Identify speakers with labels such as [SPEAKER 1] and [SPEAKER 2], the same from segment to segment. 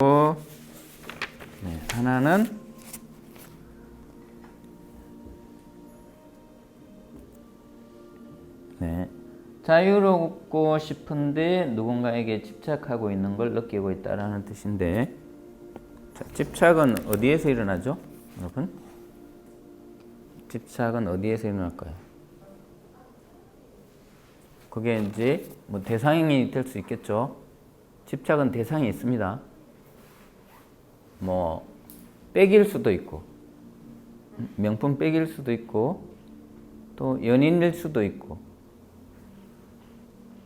[SPEAKER 1] 네, 하나는 네, 자유롭고 싶은데 누군가에게 집착하고 있는 걸 느끼고 있다라는 뜻인데, 자, 집착은 어디에서 일어나죠, 여러분? 집착은 어디에서 일어날까요? 그게 이제 뭐 대상이 될 수 있겠죠. 집착은 대상이 있습니다. 뭐 백일 수도 있고, 명품 백일 수도 있고, 또 연인일 수도 있고,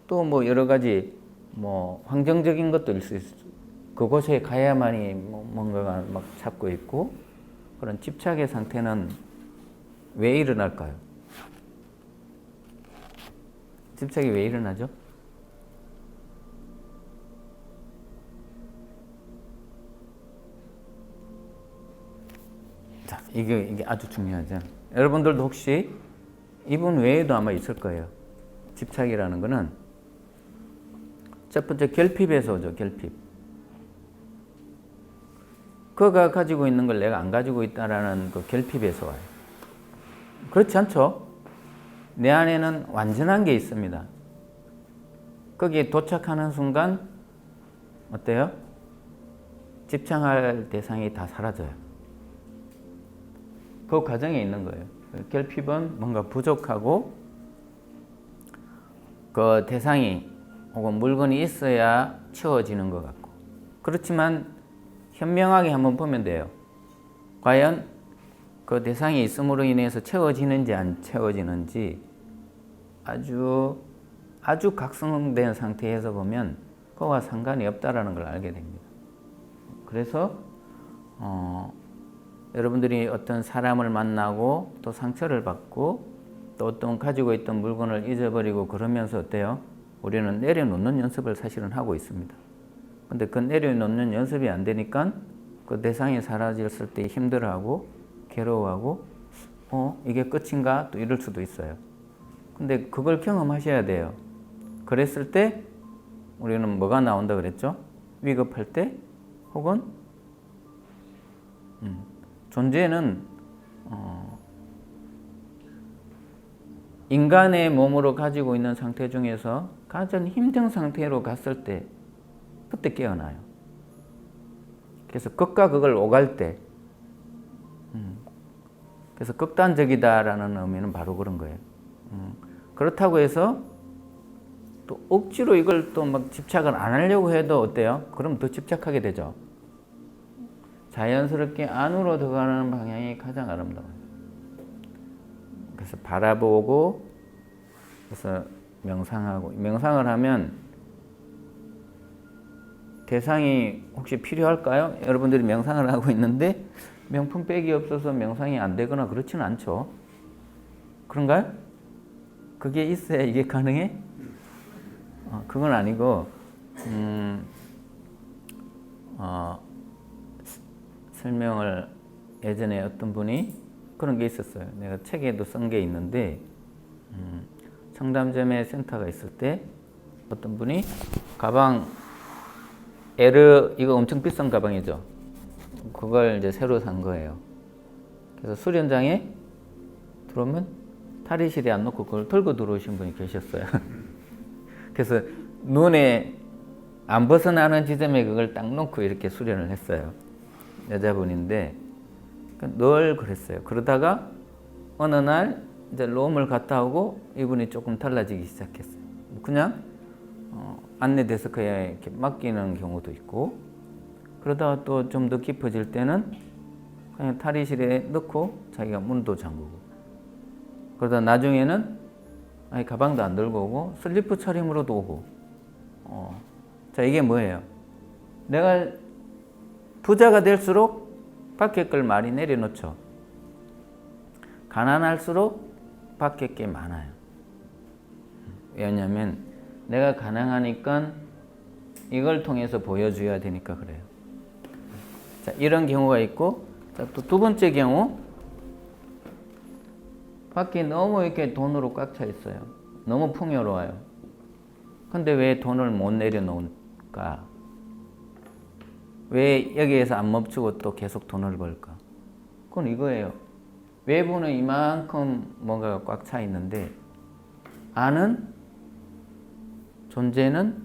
[SPEAKER 1] 또 뭐 여러 가지 뭐 환경적인 것도 있을 수 있고, 그곳에 가야만이 뭔가가 막 찾고 있고, 그런 집착의 상태는 왜 일어날까요? 집착이 왜 일어나죠? 자, 이게 아주 중요하죠. 여러분들도 혹시 이분 외에도 아마 있을 거예요. 집착이라는 거는 첫 번째 결핍에서 오죠. 결핍. 그가 가지고 있는 걸 내가 안 가지고 있다라는 그 결핍에서 와요. 그렇지 않죠? 내 안에는 완전한 게 있습니다. 거기에 도착하는 순간 어때요? 집착할 대상이 다 사라져요. 그 과정에 있는 거예요. 결핍은 뭔가 부족하고 그 대상이 혹은 물건이 있어야 채워지는 것 같고, 그렇지만 현명하게 한번 보면 돼요. 과연 그 대상이 있음으로 인해서 채워지는지 안 채워지는지 아주 각성된 상태에서 보면 그와 상관이 없다라는 걸 알게 됩니다. 그래서 여러분들이 어떤 사람을 만나고 또 상처를 받고 또 어떤 가지고 있던 물건을 잊어버리고 그러면서 어때요? 우리는 내려놓는 연습을 사실은 하고 있습니다. 근데 그 내려놓는 연습이 안 되니까 그 대상이 사라졌을 때 힘들어하고 괴로워하고 이게 끝인가? 또 이럴 수도 있어요. 근데 그걸 경험하셔야 돼요. 그랬을 때 우리는 뭐가 나온다 그랬죠? 위급할 때 혹은 존재는 인간의 몸으로 가지고 있는 상태 중에서 가장 힘든 상태로 갔을 때 그때 깨어나요. 그래서 극과 극을 오갈 때, 그래서 극단적이다라는 의미는 바로 그런 거예요. 그렇다고 해서 또 억지로 이걸 또 막 집착을 안 하려고 해도 어때요? 그럼 더 집착하게 되죠. 자연스럽게 안으로 들어가는 방향이 가장 아름다워요. 그래서 바라보고, 그래서 명상하고, 명상을 하면 대상이 혹시 필요할까요? 여러분들이 명상을 하고 있는데 명품백이 없어서 명상이 안 되거나 그렇지는 않죠. 그런가요? 그게 있어야 이게 가능해? 그건 아니고, 설명을 예전에 어떤 분이 그런 게 있었어요. 내가 책에도 쓴 게 있는데, 청담점에 센터가 있을 때 어떤 분이 가방 에르, 이거 엄청 비싼 가방이죠. 그걸 이제 새로 산 거예요. 그래서 수련장에 들어오면 탈의실에 안 놓고 그걸 털고 들어오신 분이 계셨어요. 그래서 눈에 안 벗어나는 지점에 그걸 딱 놓고 이렇게 수련을 했어요. 여자분인데 늘 그랬어요. 그러다가 어느 날 이제 롬을 갔다 오고 이분이 조금 달라지기 시작했어요. 그냥 안내 데스크에 이렇게 맡기는 경우도 있고, 그러다가 또 좀 더 깊어질 때는 그냥 탈의실에 넣고 자기가 문도 잠그고, 그러다 나중에는 아예 가방도 안 들고 오고 슬리퍼 차림으로도 오고. 자, 이게 뭐예요? 내가 부자가 될수록 밖에 걸 많이 내려놓죠. 가난할수록 밖에 게 많아요. 왜냐하면 내가 가능하니까 이걸 통해서 보여줘야 되니까 그래요. 자, 이런 경우가 있고, 자, 또 두 번째 경우, 밖이 너무 이렇게 돈으로 꽉 차 있어요. 너무 풍요로워요. 근데 왜 돈을 못 내려놓을까? 왜 여기에서 안 멈추고 또 계속 돈을 벌까? 그건 이거예요. 외부는 이만큼 뭔가가 꽉 차 있는데 아는 존재는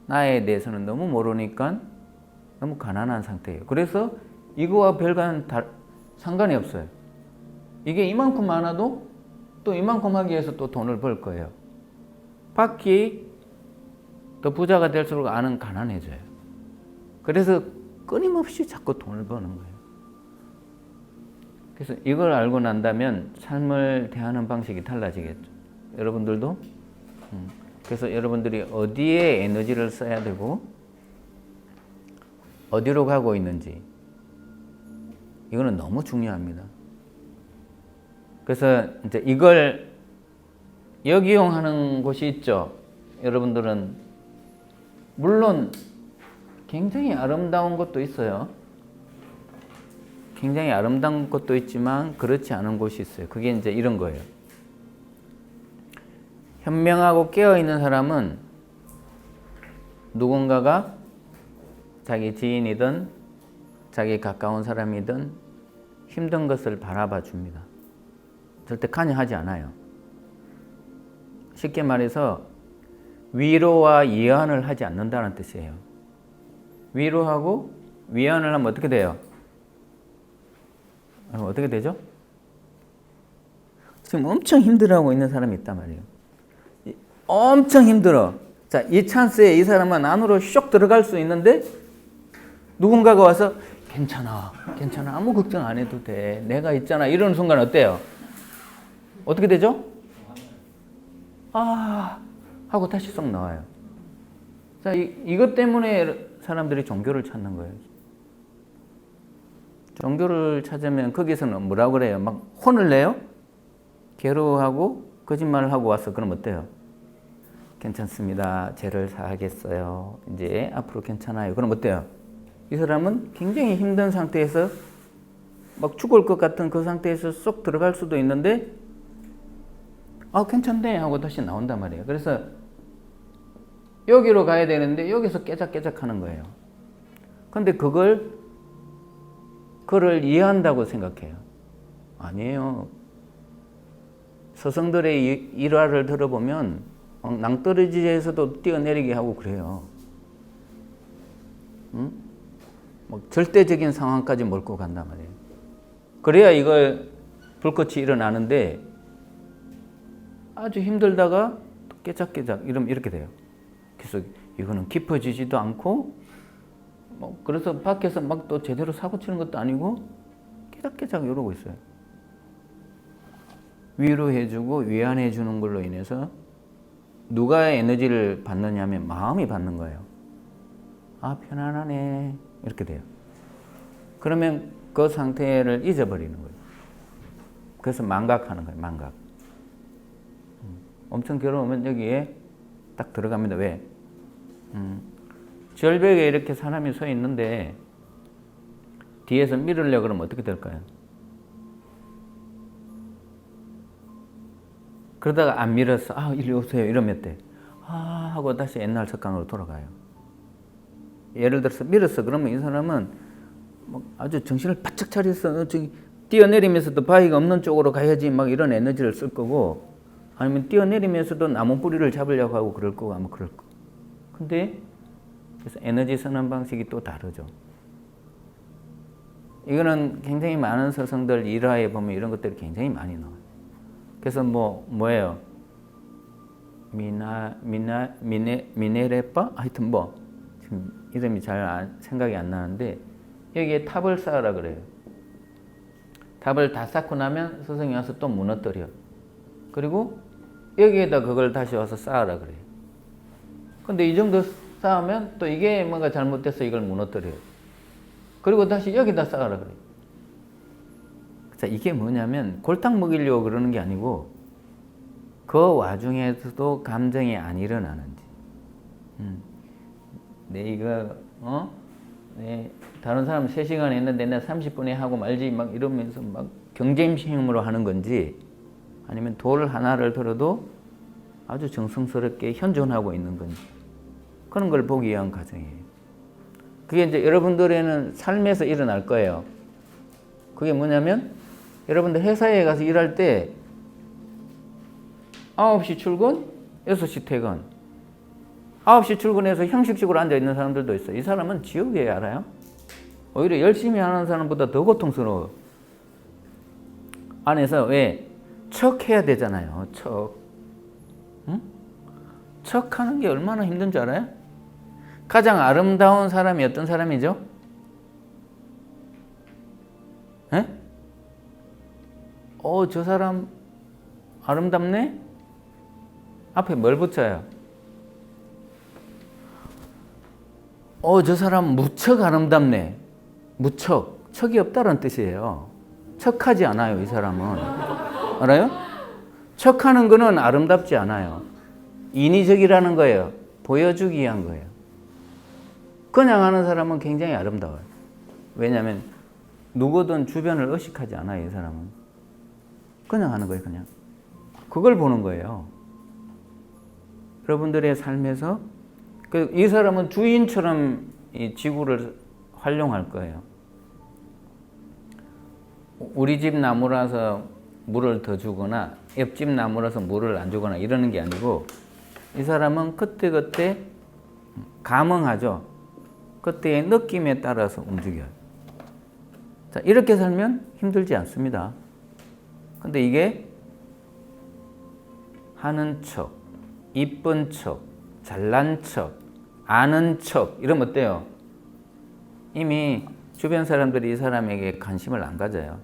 [SPEAKER 1] 나에 대해서는 너무 모르니까 너무 가난한 상태예요. 그래서 이거와 별반 상관이 없어요. 이게 이만큼 많아도 또 이만큼 하기 위해서 또 돈을 벌 거예요. 밖이 더 부자가 될수록 아는 가난해져요. 그래서 끊임없이 자꾸 돈을 버는 거예요. 그래서 이걸 알고 난다면 삶을 대하는 방식이 달라지겠죠. 여러분들도 그래서 여러분들이 어디에 에너지를 써야 되고 어디로 가고 있는지 이거는 너무 중요합니다. 그래서 이제 이걸 역이용하는 곳이 있죠. 여러분들은 물론 굉장히 아름다운 것도 있어요. 굉장히 아름다운 것도 있지만 그렇지 않은 곳이 있어요. 그게 이제 이런 거예요. 현명하고 깨어있는 사람은 누군가가 자기 지인이든 자기 가까운 사람이든 힘든 것을 바라봐 줍니다. 절대 관여하지 않아요. 쉽게 말해서 위로와 위안을 하지 않는다는 뜻이에요. 위로하고 위안을 하면 어떻게 돼요? 어떻게 되죠? 지금 엄청 힘들어하고 있는 사람이 있단 말이에요. 엄청 힘들어. 자, 이 찬스에 이 사람은 안으로 쇽 들어갈 수 있는데 누군가가 와서 괜찮아, 괜찮아, 아무 걱정 안 해도 돼, 내가 있잖아, 이러는 순간 어때요? 어떻게 되죠? 아 하고 다시 쏙 나와요. 자, 이것 때문에 사람들이 종교를 찾는 거예요. 종교를 찾으면 거기서는 뭐라고 그래요? 막 혼을 내요? 괴로워하고 거짓말을 하고 와서 그럼 어때요? 괜찮습니다. 죄를 사하겠어요. 이제 앞으로 괜찮아요. 그럼 어때요? 이 사람은 굉장히 힘든 상태에서 막 죽을 것 같은 그 상태에서 쏙 들어갈 수도 있는데 아 괜찮네 하고 다시 나온단 말이에요. 그래서 여기로 가야 되는데 여기서 깨작깨작 하는 거예요. 근데 그걸 이해한다고 생각해요. 아니에요. 스승들의 일화를 들어보면 낭떠러지에서도 뛰어내리게 하고 그래요. 응? 뭐 절대적인 상황까지 몰고 간단 말이에요. 그래야 이걸 불꽃이 일어나는데 아주 힘들다가 깨작깨작 이러면 이렇게 돼요. 그래서 이거는 깊어지지도 않고 뭐 그래서 밖에서 막 또 제대로 사고 치는 것도 아니고 깨작깨작 이러고 있어요. 위로해주고 위안해주는 걸로 인해서 누가 에너지를 받느냐면 마음이 받는 거예요. 아 편안하네 이렇게 돼요. 그러면 그 상태를 잊어버리는 거예요. 그래서 망각하는 거예요. 망각. 엄청 괴로우면 여기에 딱 들어갑니다. 왜? 절벽에 이렇게 사람이 서 있는데 뒤에서 밀으려고 그러면 어떻게 될까요? 그러다가 안 밀었어. 아 이리 오세요. 이러면 돼. 아 하고 다시 옛날 습관으로 돌아가요. 예를 들어서 밀었어. 그러면 이 사람은 아주 정신을 바짝 차려서 저기 뛰어내리면서도 바위가 없는 쪽으로 가야지 막 이런 에너지를 쓸 거고 아니면 뛰어내리면서도 나무 뿌리를 잡으려고 하고 그럴 거고 아마 그럴 거. 근데 그래서 에너지 쓰는 방식이 또 다르죠. 이거는 굉장히 많은 서성들 일화에 보면 이런 것들이 굉장히 많이 나와요. 그래서 뭐예요? 미네레파? 하여튼 지금 이름이 잘 생각이 안 나는데 여기에 탑을 쌓으라 그래요. 탑을 다 쌓고 나면 스승이 와서 또 무너뜨려. 그리고 여기에다 그걸 다시 와서 쌓으라 그래요. 근데 이 정도 쌓으면 또 이게 뭔가 잘못돼서 이걸 무너뜨려요. 그리고 다시 여기다 쌓으라 그래요. 자, 이게 뭐냐면 골탕 먹이려고 그러는 게 아니고 그 와중에서도 감정이 안 일어나는지. 이거 다른 사람 3시간 했는데 내가 30분에 하고 말지 막 이러면서 막 경쟁심으로 하는 건지 아니면 돌 하나를 들어도 아주 정성스럽게 현존하고 있는 건지 그런 걸 보기 위한 과정이에요. 그게 이제 여러분들에는 삶에서 일어날 거예요. 그게 뭐냐면 여러분들 회사에 가서 일할 때 9시 출근, 6시 퇴근. 9시 출근해서 형식적으로 앉아있는 사람들도 있어요. 이 사람은 지옥이에요, 알아요? 오히려 열심히 하는 사람보다 더 고통스러워요. 안에서 왜? 척해야 되잖아요. 척. 응? 척하는 게 얼마나 힘든 줄 알아요? 가장 아름다운 사람이 어떤 사람이죠? 에? 저 사람 아름답네? 앞에 뭘 붙여요? 저 사람 무척 아름답네. 무척. 척이 없다는 뜻이에요. 척하지 않아요, 이 사람은. 알아요? 척하는 거는 아름답지 않아요. 인위적이라는 거예요. 보여주기 위한 거예요. 그냥 하는 사람은 굉장히 아름다워요. 왜냐하면 누구든 주변을 의식하지 않아요, 이 사람은. 그냥 하는 거예요, 그냥. 그걸 보는 거예요. 여러분들의 삶에서 이 사람은 주인처럼 이 지구를 활용할 거예요. 우리 집 나무라서 물을 더 주거나 옆집 나무라서 물을 안 주거나 이러는 게 아니고 이 사람은 그때그때 감응하죠. 그때의 느낌에 따라서 움직여요. 자, 이렇게 살면 힘들지 않습니다. 근데 이게 하는 척, 이쁜 척, 잘난 척, 아는 척 이러면 어때요? 이미 주변 사람들이 이 사람에게 관심을 안 가져요.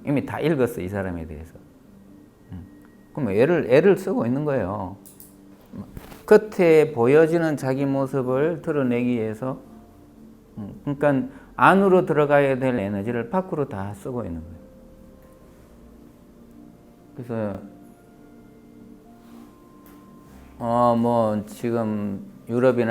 [SPEAKER 1] 이미 다 읽었어, 이 사람에 대해서. 그럼 애를 쓰고 있는 거예요. 겉에 보여지는 자기 모습을 드러내기 위해서 그러니까 안으로 들어가야 될 에너지를 밖으로 다 쓰고 있는 거예요. 그래서 뭐 지금 유럽이나